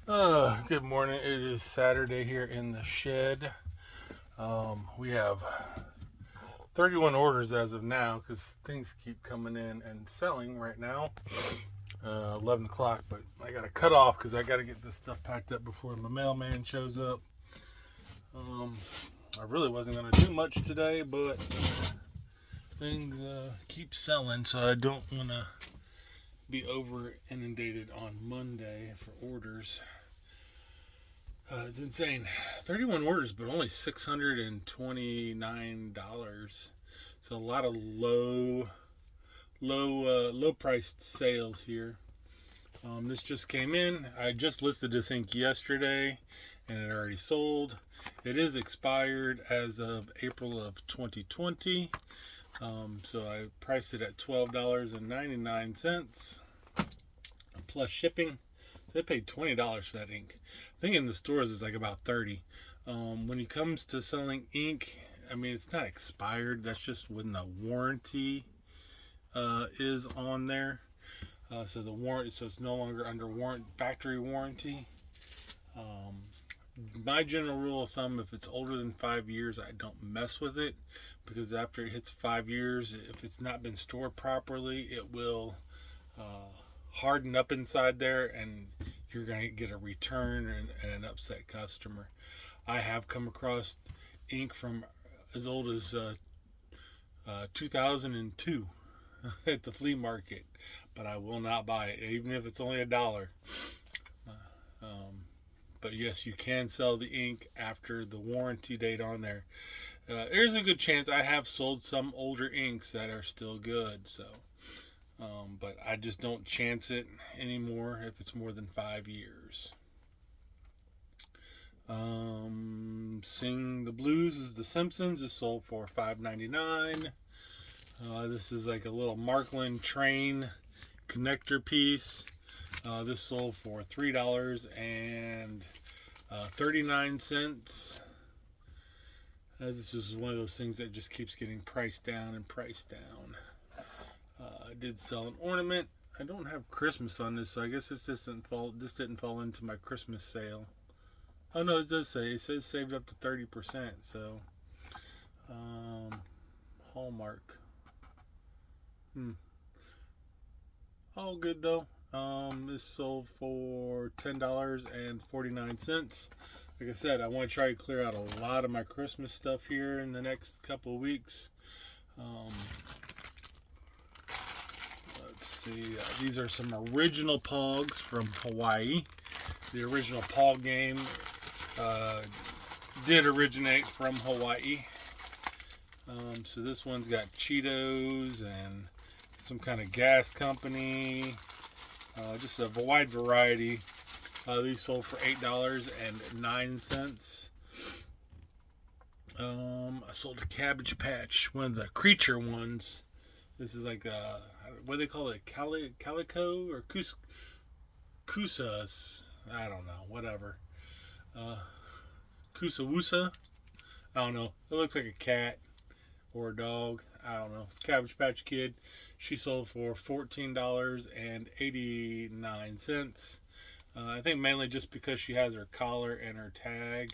Good morning. It is Saturday here in the shed. We have 31 orders as of now because things keep coming in and selling right now. 11 o'clock, but I got to cut off because I got to get this stuff packed up before my mailman shows up. I really wasn't going to do much today, but things keep selling, so I don't want to be over inundated on Monday for orders. It's insane. 31 orders, but only $629. It's a lot of low priced sales here. This just came in. I just listed this ink yesterday, and it already sold. It is expired as of April of 2020. So I priced it at $12.99 plus shipping. They paid $20 for that ink. I think in the stores it's like about $30. When it comes to selling ink, I mean, it's not expired. That's just when the warranty is on there. So it's no longer under factory warranty. My general rule of thumb: if it's older than 5 years, I don't mess with it, because after it hits 5 years, if it's not been stored properly, it will harden up inside there, and you're going to get a return and an upset customer. I have come across ink from as old as 2002 at the flea market, but I will not buy it, even if it's only $1. But yes, you can sell the ink after the warranty date on there. There's a good chance I have sold some older inks that are still good, so. But I just don't chance it anymore if it's more than 5 years. Sing the Blues is The Simpsons. Is sold for $5.99. This is like a little Markland train connector piece. This sold for $3.39. This is one of those things that just keeps getting priced down and priced down. I did sell an ornament. I don't have Christmas on this, so I guess this didn't fall into my Christmas sale. Oh no, it does say. It says saved up to 30%. So, Hallmark. All good though. This sold for $10.49. Like I said, I want to try to clear out a lot of my Christmas stuff here in the next couple of weeks. Let's see. These are some original Pogs from Hawaii. The original Pog game did originate from Hawaii. So this one's got Cheetos and some kind of gas company. Just a wide variety. These sold for $8.09. I sold a Cabbage Patch, one of the creature ones. This is like what do they call it? Calico or Kusas? I don't know. Whatever. Kusawusa? I don't know. It looks like a cat or a dog. I don't know. It's Cabbage Patch Kid. She sold for $14.89. I think mainly just because she has her collar and her tag,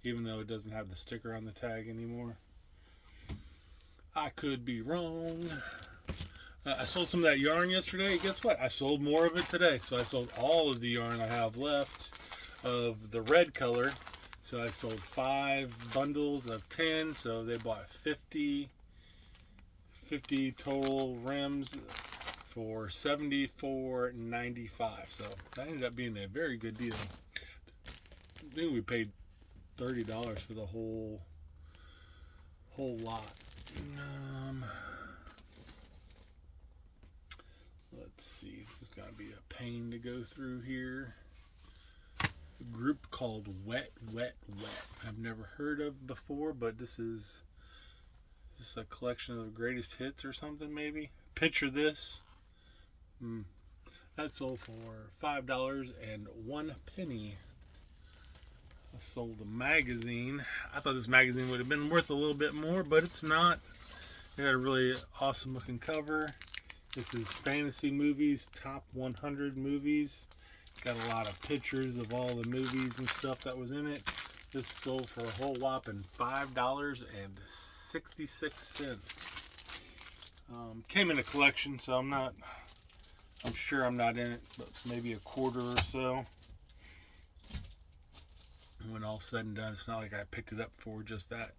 even though it doesn't have the sticker on the tag anymore. I could be wrong. I sold some of that yarn yesterday. Guess what? I sold more of it today. So I sold all of the yarn I have left of the red color. So I sold 5 bundles of 10. So they bought 50 total rims for $74.95. So that ended up being a very good deal. I think we paid $30 for the whole lot. Let's see. This is going to be a pain to go through here. A group called Wet Wet Wet. I've never heard of before, but this is a collection of greatest hits or something, maybe. Picture this. That sold for $5.01. I sold a magazine. I thought this magazine would have been worth a little bit more, but it's not. It got a really awesome looking cover. This is Fantasy Movies, Top 100 Movies. Got a lot of pictures of all the movies and stuff that was in it. This sold for a whole whopping $5.66. Came in a collection, so I'm sure I'm not in it, but maybe a quarter or so. When all said and done, it's not like I picked it up for just that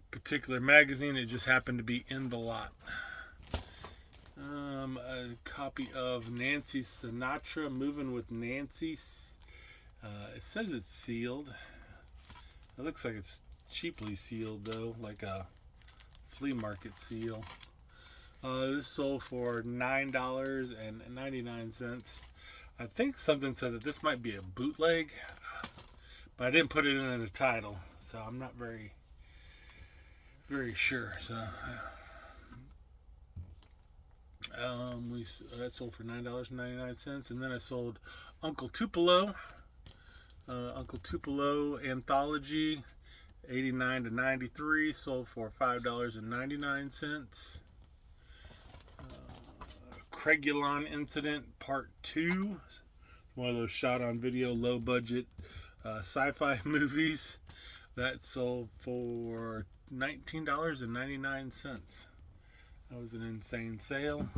particular magazine. It just happened to be in the lot. A copy of Nancy Sinatra, Moving with Nancy. It says it's sealed. It looks like it's cheaply sealed though, like a flea market seal. This sold for $9.99. I think something said that this might be a bootleg, but I didn't put it in the title, so I'm not very sure. So that sold for $9.99, and then I sold Uncle Tupelo Anthology, 89 to 93, sold for $5.99. Craigulon Incident Part 2, one of those shot on video, low budget sci-fi movies, that sold for $19.99. That was an insane sale.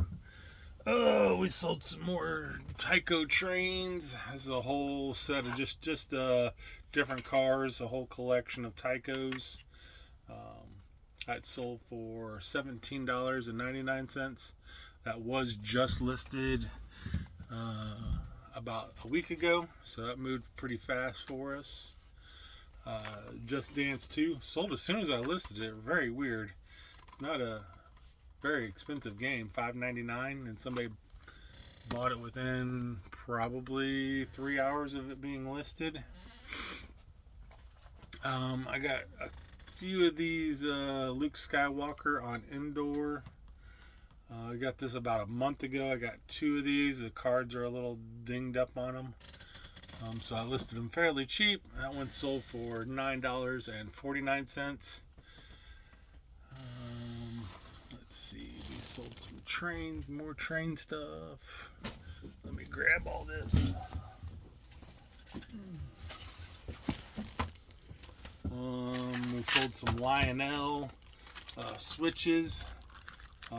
Oh, we sold some more Tyco trains. This is a whole set of just different cars, a whole collection of Tycos. That sold for $17.99. That was just listed about a week ago, so that moved pretty fast for us. Just Dance 2 sold as soon as I listed it. Very weird. Not a very expensive game, $5.99, and somebody bought it within probably 3 hours of it being listed. I got a few of these Luke Skywalker on indoor. I got this about a month ago. I got 2 of these. The cards are a little dinged up on them. So I listed them fairly cheap. That one sold for $9.49. Let's see. We sold some trains, more train stuff. Let me grab all this. We sold some Lionel switches.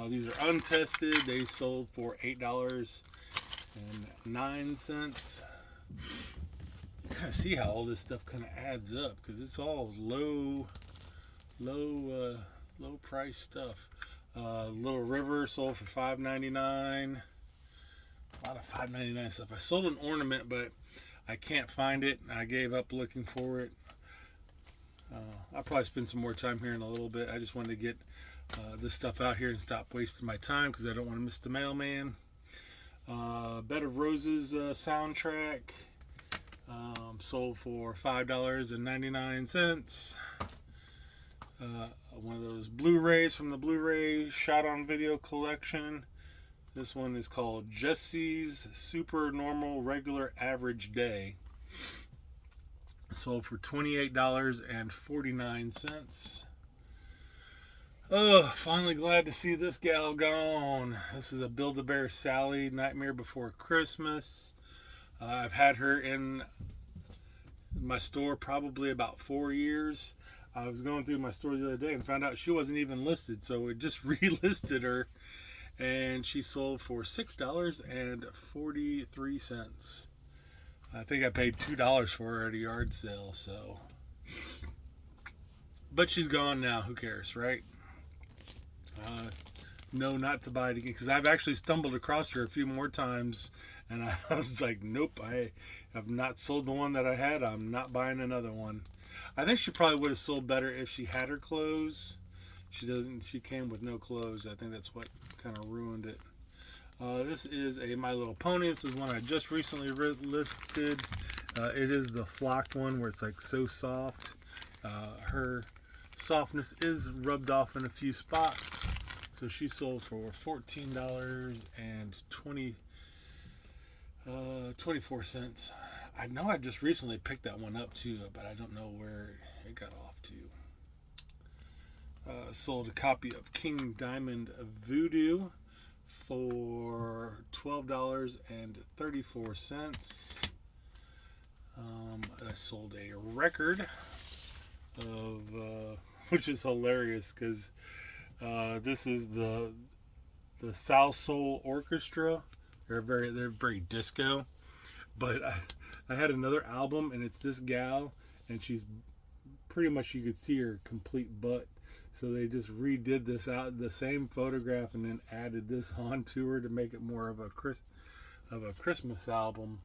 These are untested. They sold for $8.09. You kind of see how all this stuff kind of adds up, because it's all low price stuff. Little River sold for $5.99. A lot of $5.99 stuff. I sold an ornament, but I can't find it. I gave up looking for it. I'll probably spend some more time here in a little bit. I just wanted to get this stuff out here and stop wasting my time, because I don't want to miss the mailman. Bed of Roses soundtrack sold for $5.99. One of those Blu-rays from the Blu-ray Shot on Video collection. This one is called Jesse's Super Normal Regular Average Day. Sold for $28.49. Oh, finally glad to see this gal gone. This is a Build-A-Bear Sally, Nightmare Before Christmas. I've had her in my store probably about 4 years. I was going through my store the other day and found out she wasn't even listed, so we just relisted her, and she sold for $6.43. I think I paid $2 for her at a yard sale, so. But she's gone now. Who cares, right? No, not to buy it again, because I've actually stumbled across her a few more times, and I was like, nope, I have not sold the one that I had. I'm not buying another one. I think she probably would have sold better if she had her clothes. She doesn't. She came with no clothes. I think that's what kind of ruined it. This is a My Little Pony. This is one I just recently listed. It is the flocked one where it's like so soft. Her softness is rubbed off in a few spots. So she sold for $14.24. I know I just recently picked that one up too, but I don't know where it got off to. Sold a copy of King Diamond Voodoo for $12.34. I sold a record of, which is hilarious because this is the South Soul Orchestra. They're very disco. But I had another album, and it's this gal, and she's pretty much, you could see her complete butt. So they just redid this out, the same photograph, and then added this onto her to make it more of a Christmas album.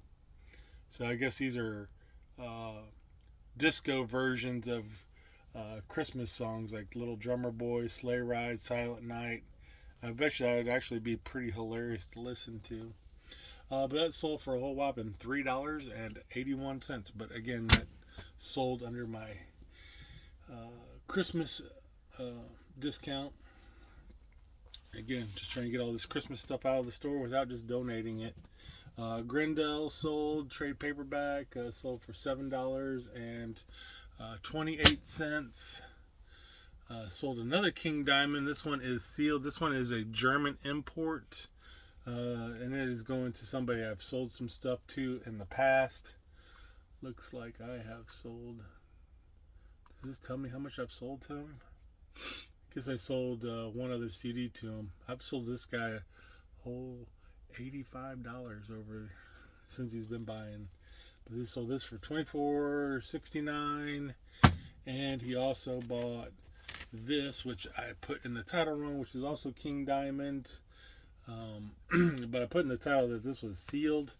So I guess these are disco versions of Christmas songs like Little Drummer Boy, Sleigh Ride, Silent Night. I bet you that would actually be pretty hilarious to listen to. But that sold for a whole whopping $3.81. But again, that sold under my Christmas discount. Again, just trying to get all this Christmas stuff out of the store without just donating it. Grendel sold, trade paperback, sold for $7.28. Sold another King Diamond. This one is sealed. This one is a German import. And it is going to somebody I've sold some stuff to in the past. Looks like I have sold. Does this tell me how much I've sold to him? I guess I sold one other CD to him. I've sold this guy a whole $85 over since he's been buying. But he sold this for $24.69, and he also bought this, which I put in the title wrong, which is also King Diamond. But I put in the title that this was sealed.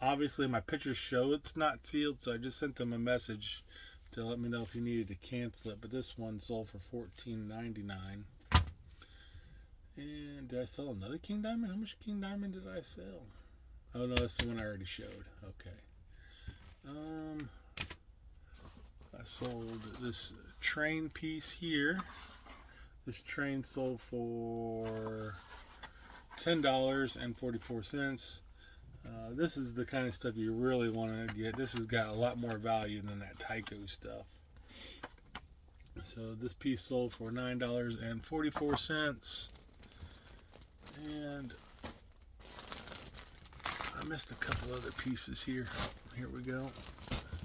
Obviously my pictures show it's not sealed, so I just sent him a message to let me know if he needed to cancel it. But this one sold for $14.99. And did I sell another King Diamond? How much King Diamond did I sell? Oh no, that's the one I already showed. Okay. I sold this train piece here. This train sold for $10.44. This is the kind of stuff you really want to get. This has got a lot more value than that Tyco stuff. So this piece sold for $9.44. And I missed a couple other pieces here. Here we go.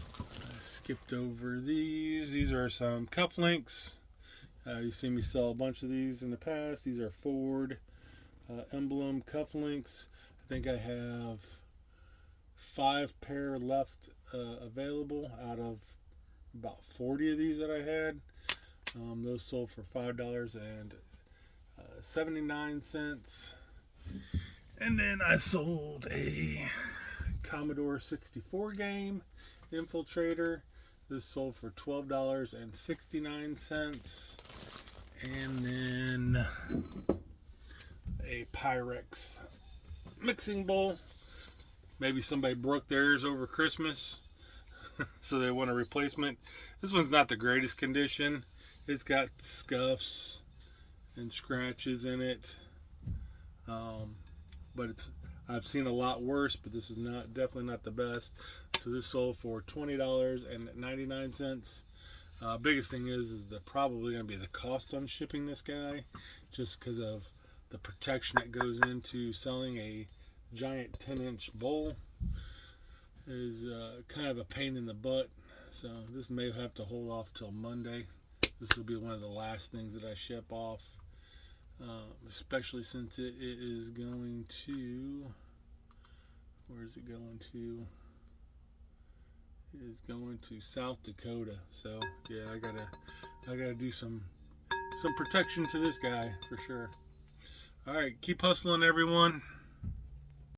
I skipped over these. These are some cufflinks. You've seen me sell a bunch of these in the past. These are Ford emblem cufflinks. I think I have 5 pair left available out of about 40 of these that I had. Those sold for $5.79. And then I sold a Commodore 64 game, Infiltrator. This sold for $12.69. And then a Pyrex mixing bowl. Maybe somebody broke theirs over Christmas, so they want a replacement. This one's not the greatest condition. It's got scuffs and scratches in it, but I've seen a lot worse, but this is definitely not the best. So this sold for $20.99. Biggest thing is probably going to be the cost on shipping this guy, just because of the protection that goes into selling a giant 10-inch bowl is kind of a pain in the butt. So this may have to hold off till Monday. This will be one of the last things that I ship off, especially since it is going to, where is it going to? It is going to South Dakota. So yeah, I gotta do some protection to this guy for sure. All right, keep hustling, everyone.